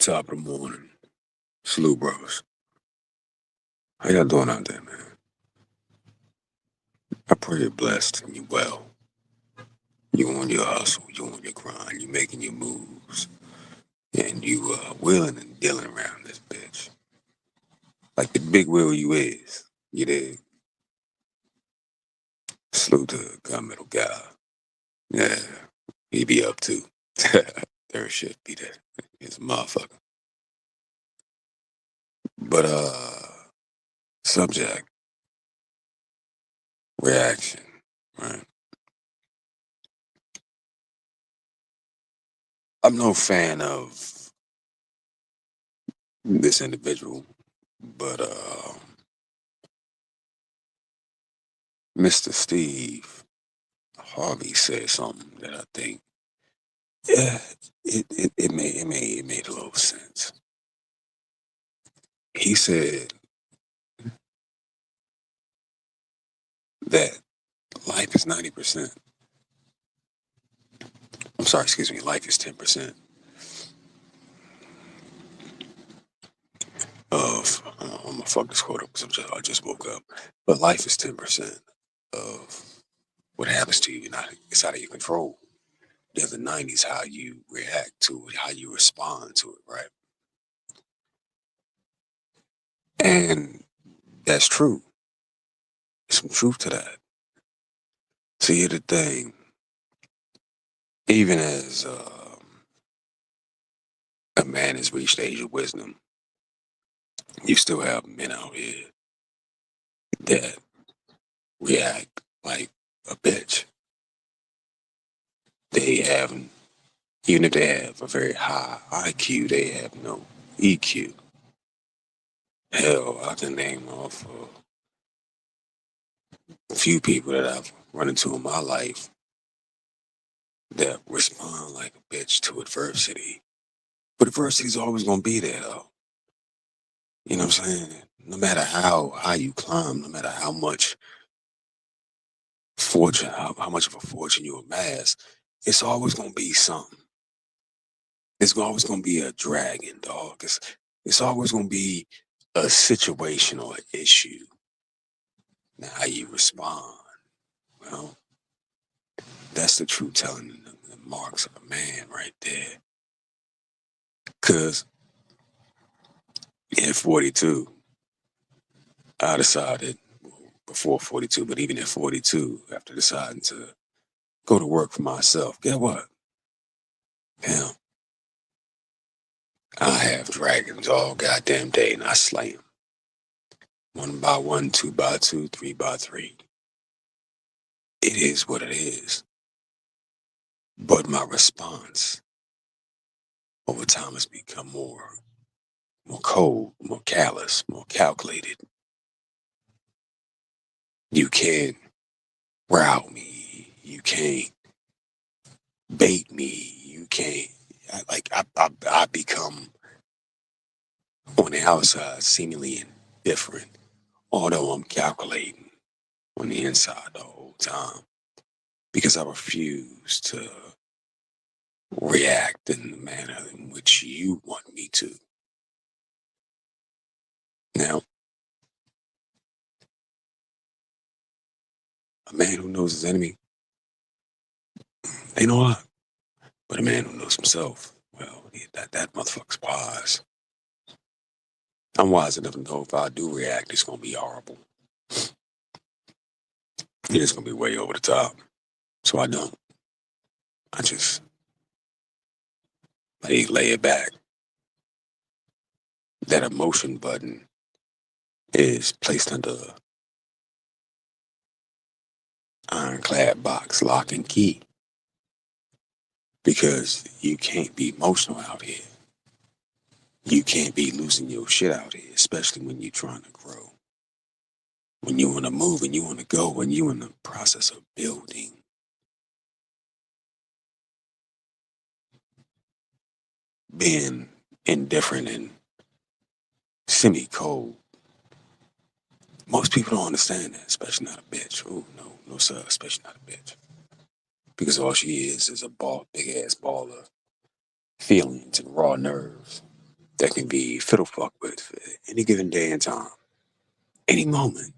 Top of the morning. Salute, bros. How y'all doing out there, man? I pray you're blessed and you well. You on your hustle, you on your grind, you making your moves, and you wheeling and dealing around this bitch. Like the big wheel you is. You dig? Salute to governmental guy. Yeah, he be up too. Third shift be there. It's a motherfucker. But subject, reaction, right? I'm no fan of this individual, but Mr. Steve Harvey said something that I think, yeah, it made a little sense. He said that life is 90%. I'm sorry, excuse me, life is 10% of, I'm gonna fuck this quote up because I just woke up, but life is 10% of what happens to you. Not, it's out of your control. The other 90 is how you react to it, how you respond to it, right? And that's true. There's some truth to that. See, here's the thing. Even as a man has reached the age of wisdom, you still have men out here that react like a bitch. They have, even if they have a very high IQ, they have no EQ. Hell, I can name off a few people that I've run into in my life that respond like a bitch to adversity. But adversity is always going to be there, though. You know what I'm saying? No matter how high you climb, no matter how much fortune, how much of a fortune you amass, it's always gonna be something. It's always gonna be a dragon, dog. It's always gonna be a situation or an issue. Now, how you respond, well, that's the true telling the marks of a man right there. Cause at 42, I decided before 42, but even at 42, after deciding to go to work for myself, get what? Damn, I have dragons all goddamn day and I slay them. One by one, two by two, three by three. It is what it is. But my response over time has become more cold, more callous, more calculated. You can't route me. You can't bait me. You can't. I become on the outside seemingly indifferent, although I'm calculating on the inside the whole time because I refuse to react in the manner in which you want me to. Now, a man who knows his enemy ain't no lot, but a man who knows himself, well, that motherfucker's wise. I'm wise enough to know if I do react, it's gonna be horrible. It's gonna be way over the top. So I don't. I just lay it back. That emotion button is placed under ironclad box, lock and key, because you can't be emotional out here. You can't be losing your shit out here, especially when you're trying to grow. When you want to move and you want to go, when you're in the process of building, being indifferent and semi cold. Most people don't understand that, especially not a bitch. Oh, no, no, sir, especially not a bitch. Because all she is a big ass ball of feelings and raw nerves. that can be fiddle fuck with any given day and time, any moment.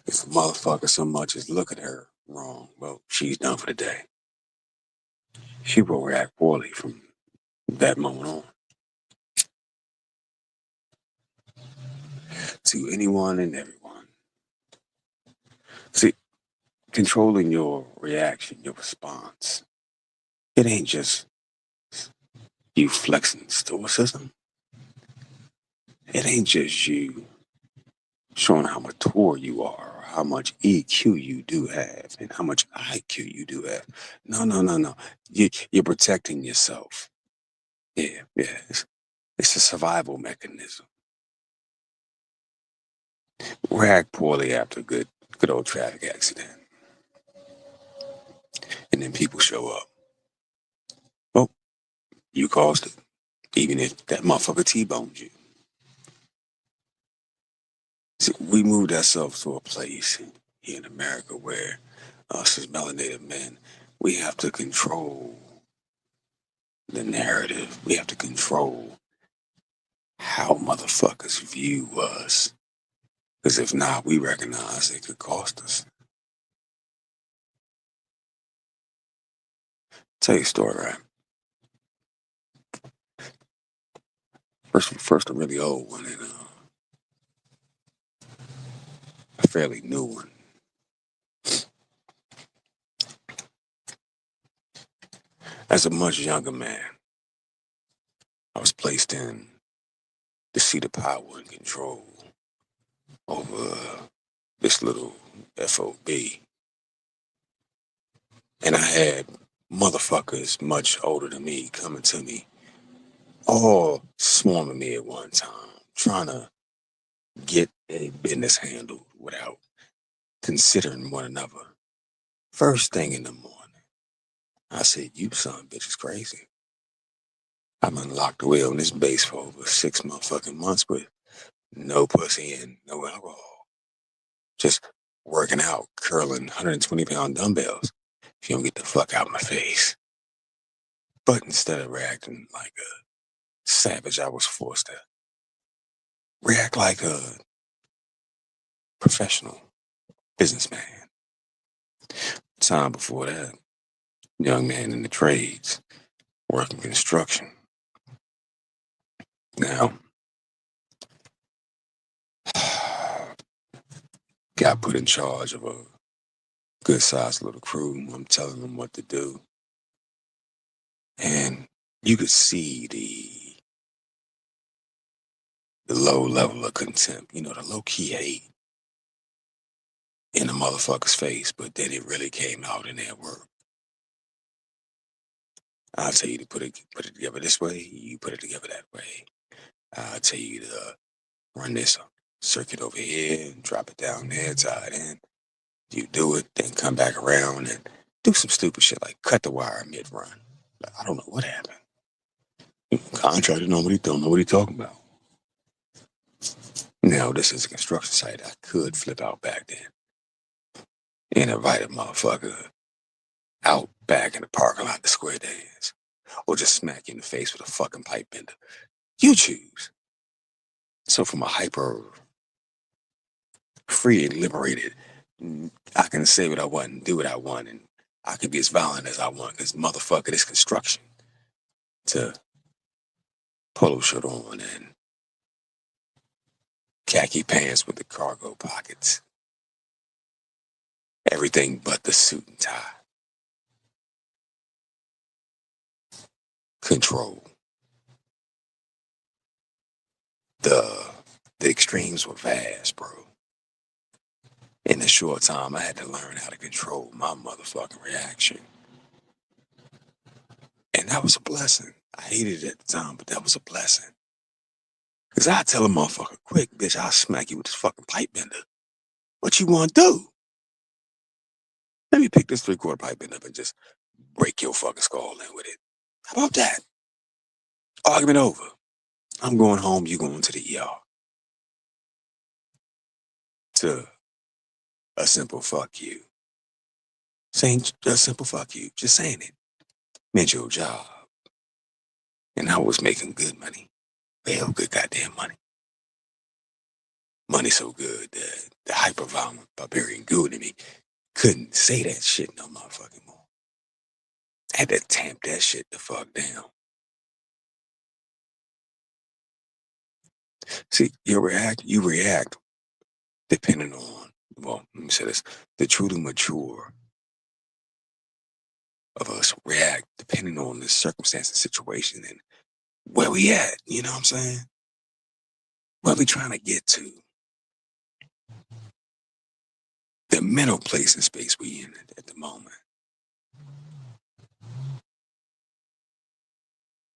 If a motherfucker so much as look at her wrong, well, she's done for the day. She will react poorly from that moment on to anyone and everyone. See, controlling your reaction, your response, it ain't just you flexing stoicism. It ain't just you showing how mature you are, or how much EQ you do have, and how much IQ you do have. No, no, no, no. You're protecting yourself. Yeah, yeah. It's a survival mechanism. React poorly after a good old traffic accident, and then people show up. Well, you caused it, even if that motherfucker T-boned you. See, we moved ourselves to a place here in America where us as melanated men, we have to control the narrative. We have to control how motherfuckers view us. Because if not, we recognize it could cost us. Tell you a story, right? First a really old one and a fairly new one. As a much younger man, I was placed in the seat of power and control over this little FOB. And I had motherfuckers much older than me coming to me, all swarming me at one time, trying to get a business handled without considering one another. First thing in the morning, I said, "You son of a bitch is crazy." I've been locked away on this base for over 6 motherfucking months with no pussy and no alcohol. Just working out, curling 120-pound dumbbells. If you don't get the fuck out of my face. But instead of reacting like a savage, I was forced to react like a professional businessman. Time before that, young man in the trades, working construction. Now, got put in charge of a good sized little crew. I'm telling them what to do. And you could see the low level of contempt, the low key hate in the motherfucker's face, but then it really came out in their work. I'll tell you to put it together this way, you put it together that way. I'll tell you to run this circuit over here and drop it down there, tie it in. You do it, then come back around and do some stupid shit like cut the wire mid run. Like, I don't know what happened. Contractor don't know what he talking about. Now this is a construction site. I could flip out back then and invite a motherfucker out back in the parking lot to square dance, or just smack you in the face with a fucking pipe bender. You choose. So from a hyper free and liberated, I can say what I want and do what I want, and I can be as violent as I want because motherfucker, this construction. To polo shirt on and khaki pants with the cargo pockets. Everything but the suit and tie. Control. The the extremes were vast, bro. In a short time, I had to learn how to control my motherfucking reaction. And that was a blessing. I hated it at the time, but that was a blessing. Because I tell a motherfucker, quick, bitch, I'll smack you with this fucking pipe bender. What you want to do? Let me pick this three-quarter pipe bender up and just break your fucking skull in with it. How about that? Argument over. I'm going home, you going to the ER. To a simple fuck you. Saying a simple fuck you. Just saying it. meant your job. And I was making good money. Real good goddamn money. Money so good that the hyper-violent barbarian good in me couldn't say that shit no motherfucking more. I had to tamp that shit the fuck down. See, you react depending on, well, let me say this, the truly mature of us react depending on the circumstance and situation and where we at, you know what I'm saying? Where we trying to get to, the mental place and space we in at the moment.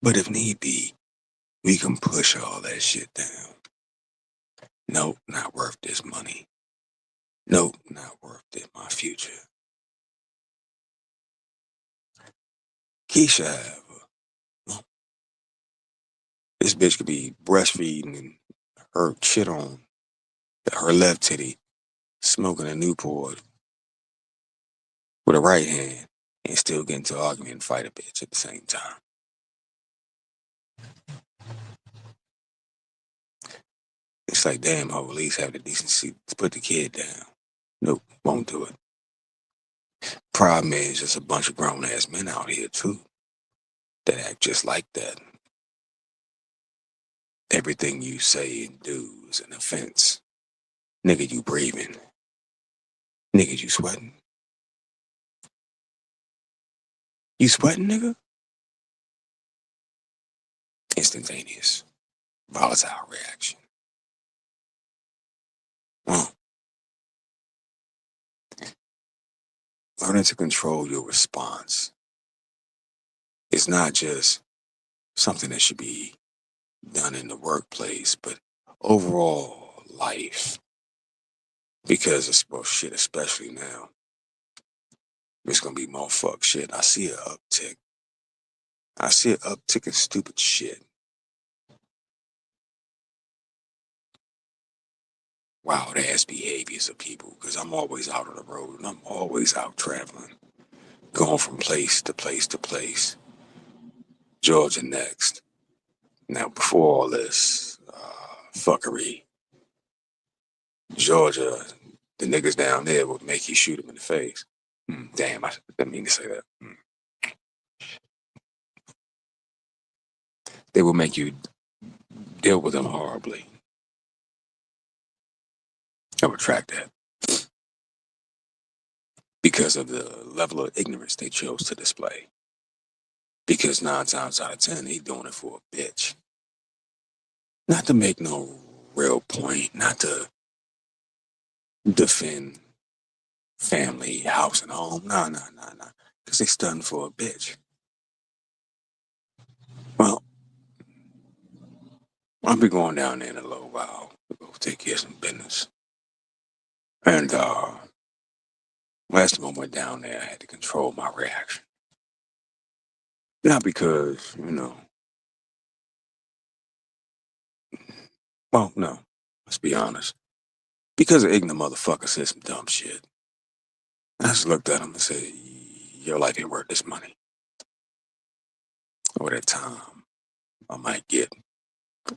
But if need be, we can push all that shit down. Nope, not worth this money. Nope, not worth it, my future. Keisha have, well, this bitch could be breastfeeding and her shit on her left titty, smoking a Newport with a right hand, and still get into an argument and fight a bitch at the same time. It's like, damn, I'll at least have the decency to put the kid down. Nope, won't do it. Problem is, there's a bunch of grown ass men out here too that act just like that. Everything you say and do is an offense. Nigga, you breathing. Nigga, you sweating. You sweating, nigga? Instantaneous, volatile reaction. Well, learning to control your response is not just something that should be done in the workplace, but overall life. Because it's well shit, especially now. It's gonna be more fuck shit. I see an uptick. I see an uptick in stupid shit. Wild ass behaviors of people. Cause I'm always out on the road and I'm always out traveling. Going from place to place to place. Georgia next. Now before all this fuckery, Georgia, the niggas down there would make you shoot them in the face. Damn, I didn't mean to say that. They will make you deal with them horribly. I retract that because of the level of ignorance they chose to display. Because 9 times out of 10, they doing it for a bitch. Not to make no real point, not to defend family, house, and home. Nah, nah, nah, nah. Because they studying for a bitch. Well, I'll be going down there in a little while to go take care of some business. And last time I went down there, I had to control my reaction. Not because, well, no, let's be honest. Because an ignorant motherfucker said some dumb shit. I just looked at him and said, your life ain't worth this money. Or that time I might get for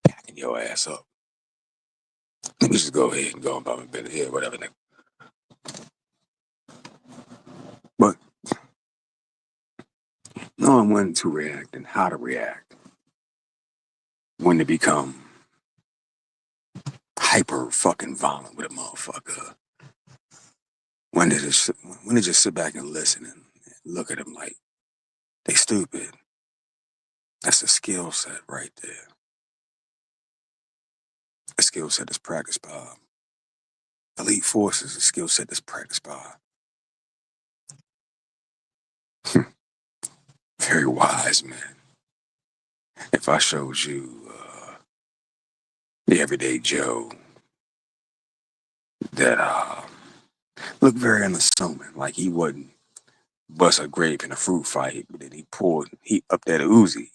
packing your ass up. Let me just go ahead and go about my business here, whatever. But knowing when to react and how to react, when to become hyper fucking violent with a motherfucker, when to just sit back and listen and look at them like they stupid. That's a skill set right there. A skill set that's practiced by elite forces, a skill set that's practiced by very wise men. If I showed you the everyday Joe that looked very unassuming, like he wouldn't bust a grape in a fruit fight, but then he upped that Uzi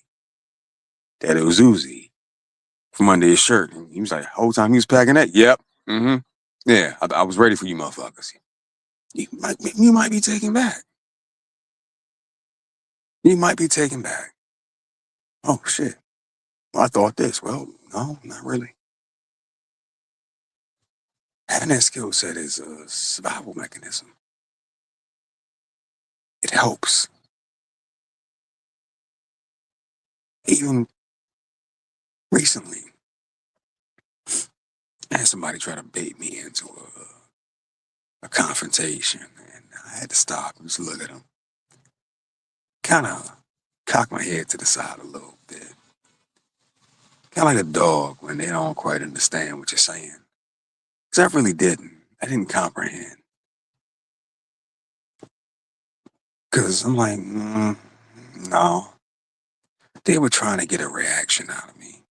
from under his shirt. And he was like, whole time he was packing that, yep, yeah, I was ready for you motherfuckers. You might be taken back. You might be taken back. Oh shit. Well, I thought this. Well, no, not really. Having that skill set is a survival mechanism. It helps. Even recently, I had somebody try to bait me into a confrontation, and I had to stop and just look at him. Kind of cock my head to the side a little bit. Kind of like a dog when they don't quite understand what you're saying. Because I really didn't. I didn't comprehend. Because I'm like, no. They were trying to get a reaction out of me,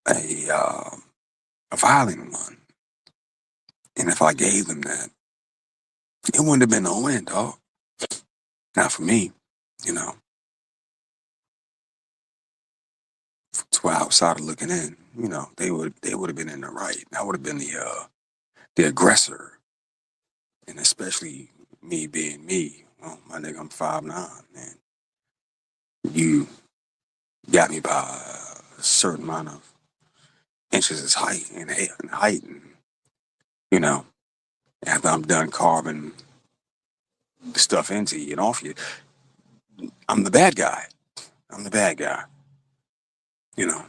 a a violent one. And if I gave them that, it wouldn't have been no win, dog. Not for me, you know. To outsider looking in, they would have been in the right. I would have been the aggressor, and especially me being me. Oh, my nigga, I'm 5'9", and you got me by a certain amount of inches as height and you know, after I'm done carving the stuff into you and off you, I'm the bad guy. I'm the bad guy. You know,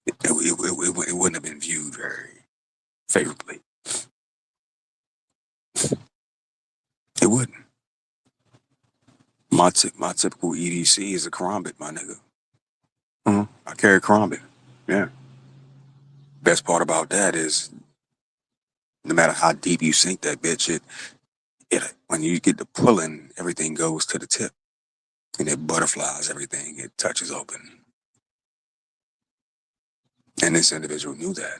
it wouldn't have been viewed very favorably. It wouldn't. My typical EDC is a Karambit, my nigga. I carry Karambit. Yeah. Best part about that is no matter how deep you sink that bitch, it when you get to pulling, everything goes to the tip and it butterflies everything. It touches open. And this individual knew that,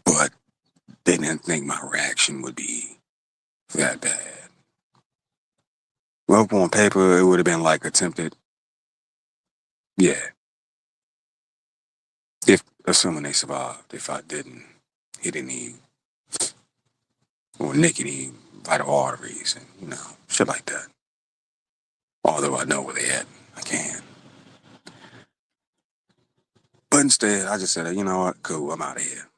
but they didn't think my reaction would be that bad. Well, on paper, it would have been like attempted. Yeah, if assuming they survived. If I didn't hit any or nick any vital arteries and shit like that. Although I know where they at, I can. But instead, I just said, you know what, cool, I'm out of here.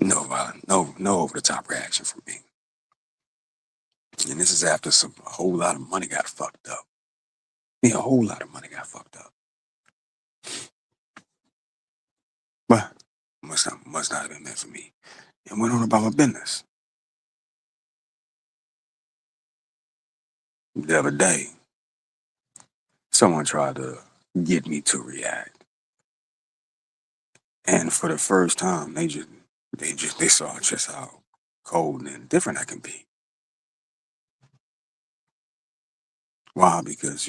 No over the top reaction from me. And this is after a whole lot of money got fucked up. Yeah, a whole lot of money got fucked up. But must not have been meant for me. And went on about my business. The other day, someone tried to get me to react. And for the first time, they saw just how cold and different I can be. Why? Because,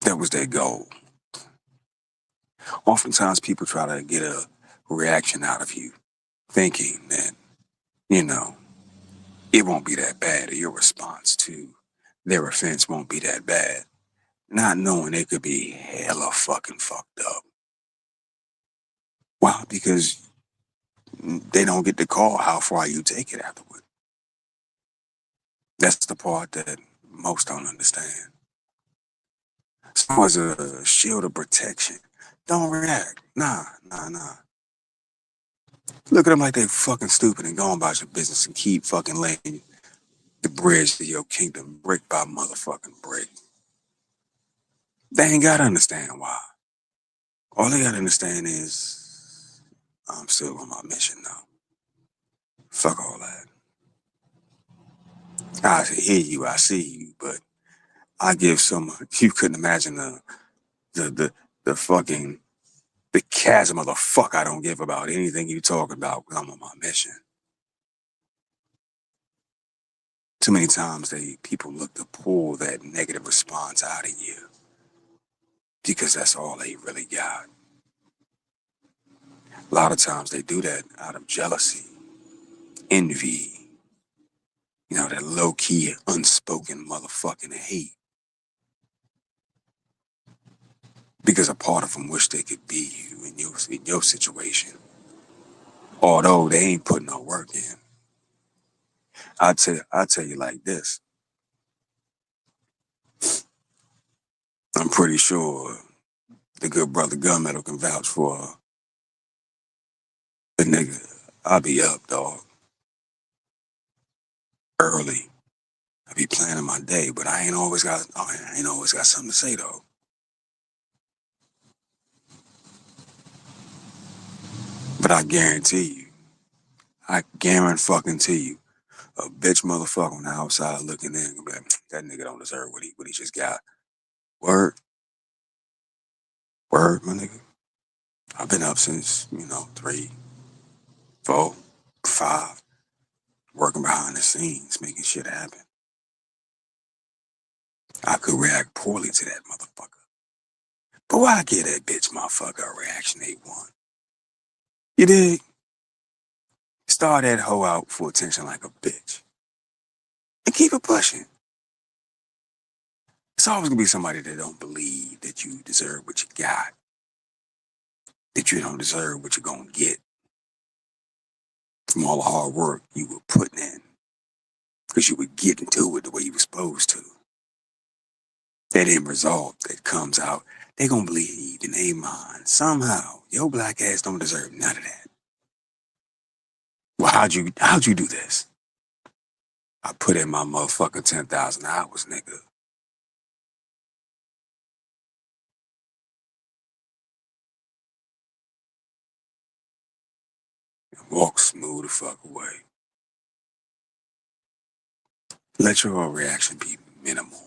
that was their goal. Oftentimes people try to get a reaction out of you, thinking that, you know, it won't be that bad, or your response to their offense won't be that bad, not knowing they could be hella fucking fucked up. Why? Because they don't get to call how far you take it afterward. That's the part that most don't understand. So as a shield of protection, don't react. Nah. Look at them like they fucking stupid and go about your business and keep fucking laying the bridge to your kingdom brick by motherfucking brick. They ain't gotta understand why. All they gotta understand is I'm still on my mission now. Fuck all that. I hear you, I see you, but I give some. You couldn't imagine the the the fucking the chasm of the fuck I don't give about anything you talk about because I'm on my mission. Too many times people look to pull that negative response out of you because that's all they really got. A lot of times they do that out of jealousy, envy, that low key, unspoken motherfucking hate. Because a part of them wish they could be you in your situation. Although they ain't putting no work in. I tell you like this. I'm pretty sure the good brother Gunmetal can vouch for the nigga. I'll be up, dog, early. I be planning my day, but I ain't always got something to say though. But I guarantee you, a bitch motherfucker on the outside looking in, gonna be like, that nigga don't deserve what he just got. Word, word, my nigga. I've been up since, 3, 4, 5, working behind the scenes, making shit happen. I could react poorly to that motherfucker. But why give that bitch motherfucker a reaction they want? You dig? Start that hoe out for attention like a bitch. And keep it pushing. It's always gonna be somebody that don't believe that you deserve what you got, that you don't deserve what you're gonna get from all the hard work you were putting in. Because you were getting to it the way you were supposed to. That end result that comes out, they gonna believe in their mind. Somehow, your black ass don't deserve none of that. Well, how'd you do this? I put in my motherfucking 10,000 hours, nigga. And walk smooth the fuck away. Let your reaction be minimal.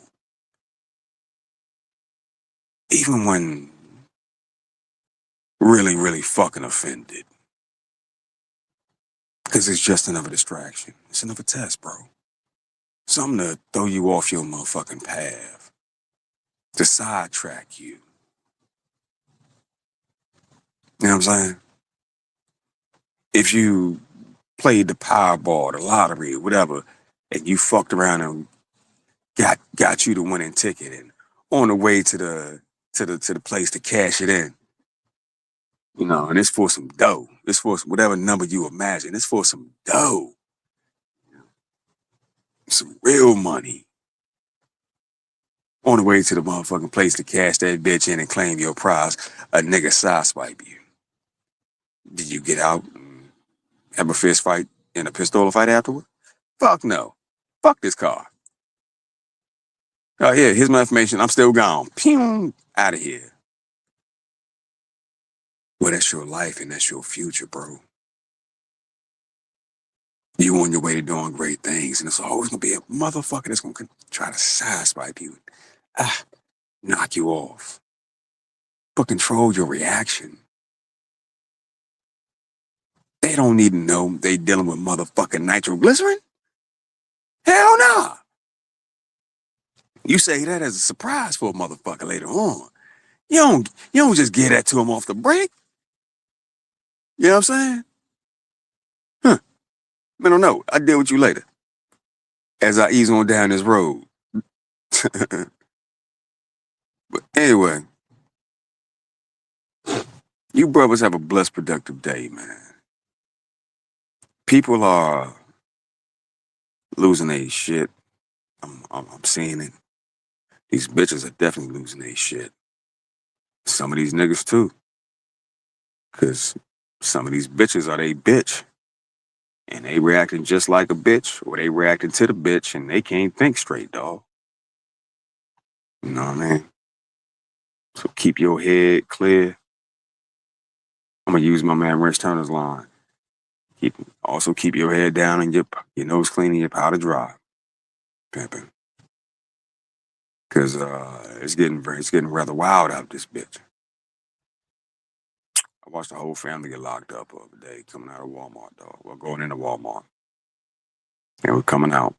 Even when really, really fucking offended. Because it's just another distraction. It's another test, bro. Something to throw you off your motherfucking path. To sidetrack you. You know what I'm saying? If you played the Powerball, the lottery, or whatever, and you fucked around and got you the winning ticket, and on the way to the place to cash it in, and it's for some dough. It's for some, whatever number you imagine. It's for some dough, some real money. On the way to the motherfucking place to cash that bitch in and claim your prize, a nigga sideswipe you. Did you get out and have a fist fight and a pistol fight afterward? Fuck no. Fuck this car. Oh yeah, here's my information. I'm still gone. Pew, out of here. Well, that's your life and that's your future, bro. You on your way to doing great things, and it's always gonna be a motherfucker that's gonna try to sideswipe you, ah, knock you off. But control your reaction. They don't need to know they dealing with motherfucking nitroglycerin. Hell nah. You say that as a surprise for a motherfucker later on. You don't just give that to him off the break. You know what I'm saying? Huh. I don't know. I'll deal with you later as I ease on down this road. But anyway, you brothers have a blessed, productive day, man. People are losing their shit. I'm seeing it. These bitches are definitely losing their shit. Some of these niggas too. Cause some of these bitches are they bitch. And they reacting just like a bitch, or they reacting to the bitch and they can't think straight, dog. You know what I mean? So keep your head clear. I'm gonna use my man Rich Turner's line. Also keep your head down and your nose clean and your powder dry, pimping. Cause it's getting rather wild out this bitch. I watched the whole family get locked up the other day coming out of Walmart, dog. Well, going into Walmart. And we're coming out.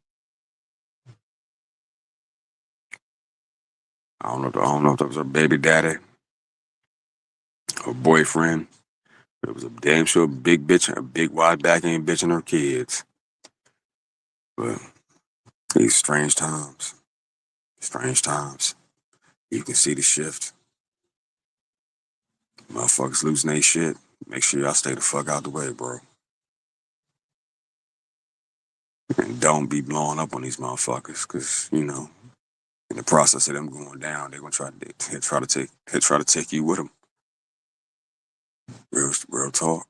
I don't know if that was her baby daddy, her boyfriend. But it was a damn sure big bitch, a big wide backhand bitch and her kids. But these strange times. Strange times. You can see the shift. Motherfuckers losing their shit. Make sure y'all stay the fuck out the way, bro. And don't be blowing up on these motherfuckers, cause in the process of them going down, they're gonna try to take you with them. Real talk.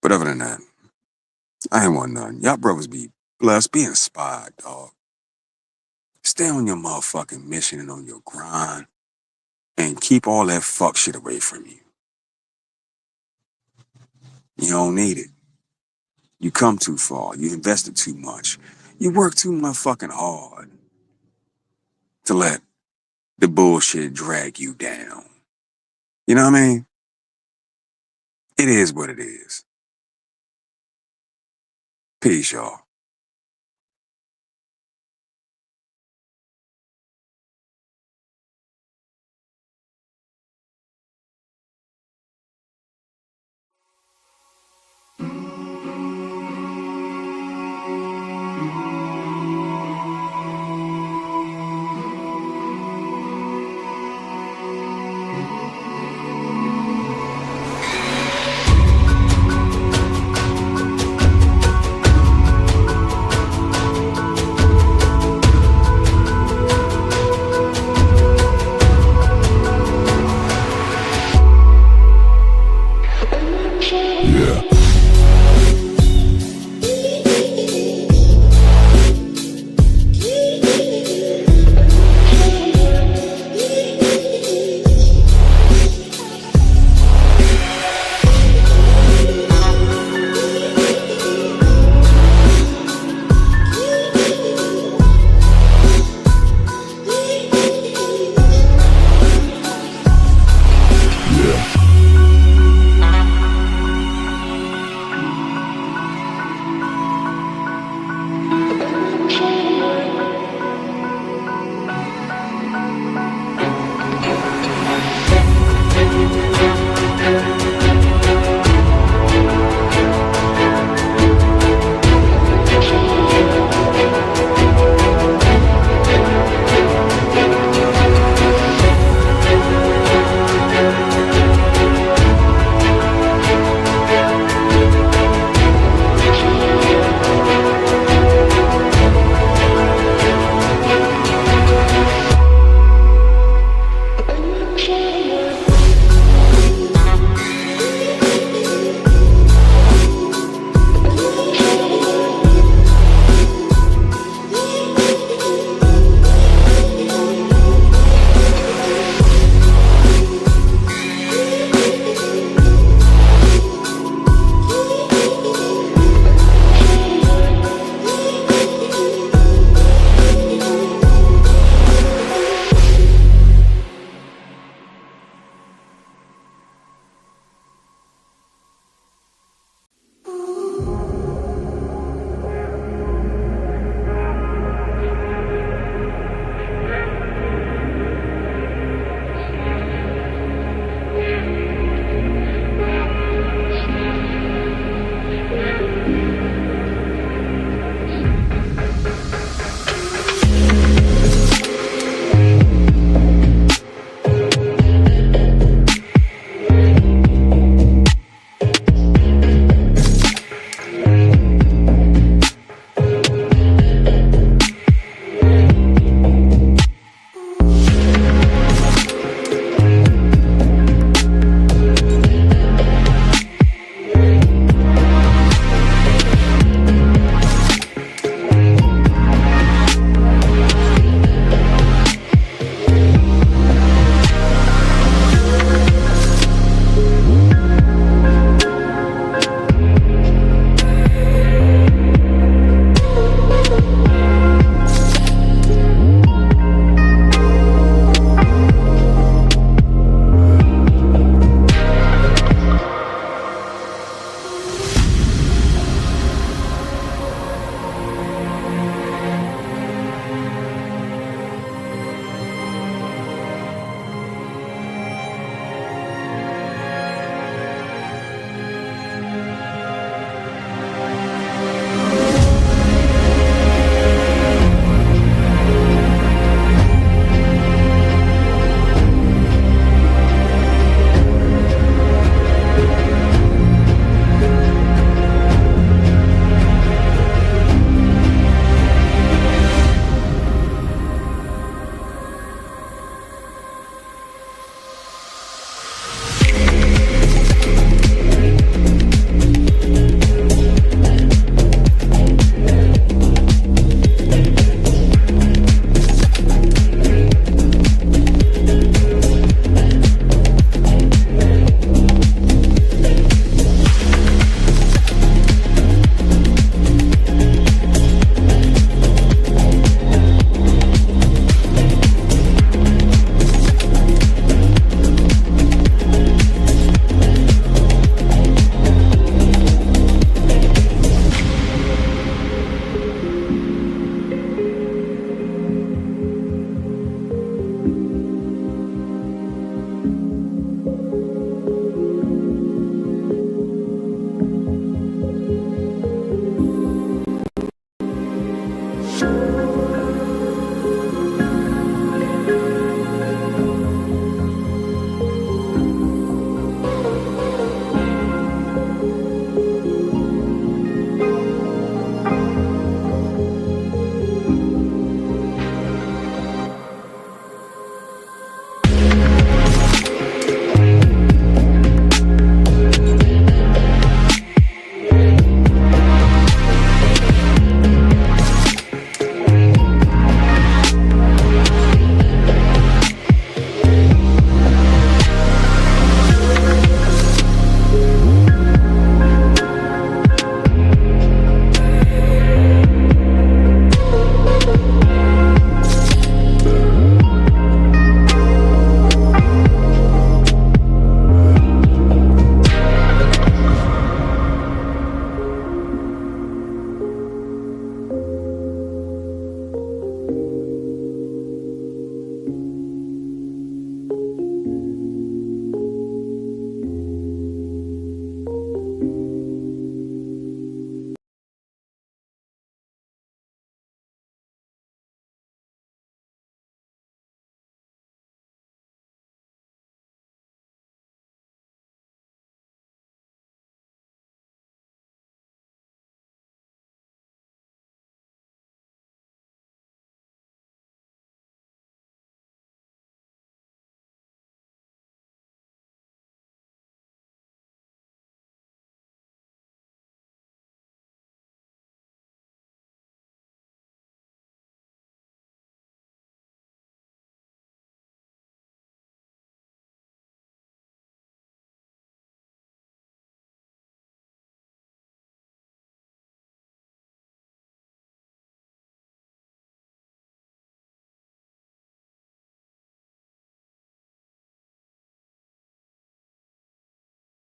But other than that, I ain't want nothing. Y'all brothers be blessed, be inspired, dog. Stay on your motherfucking mission and on your grind, and keep all that fuck shit away from you. You don't need it. You come too far. You invested too much. You work too motherfucking hard to let the bullshit drag you down. You know what I mean? It is what it is. Peace, y'all.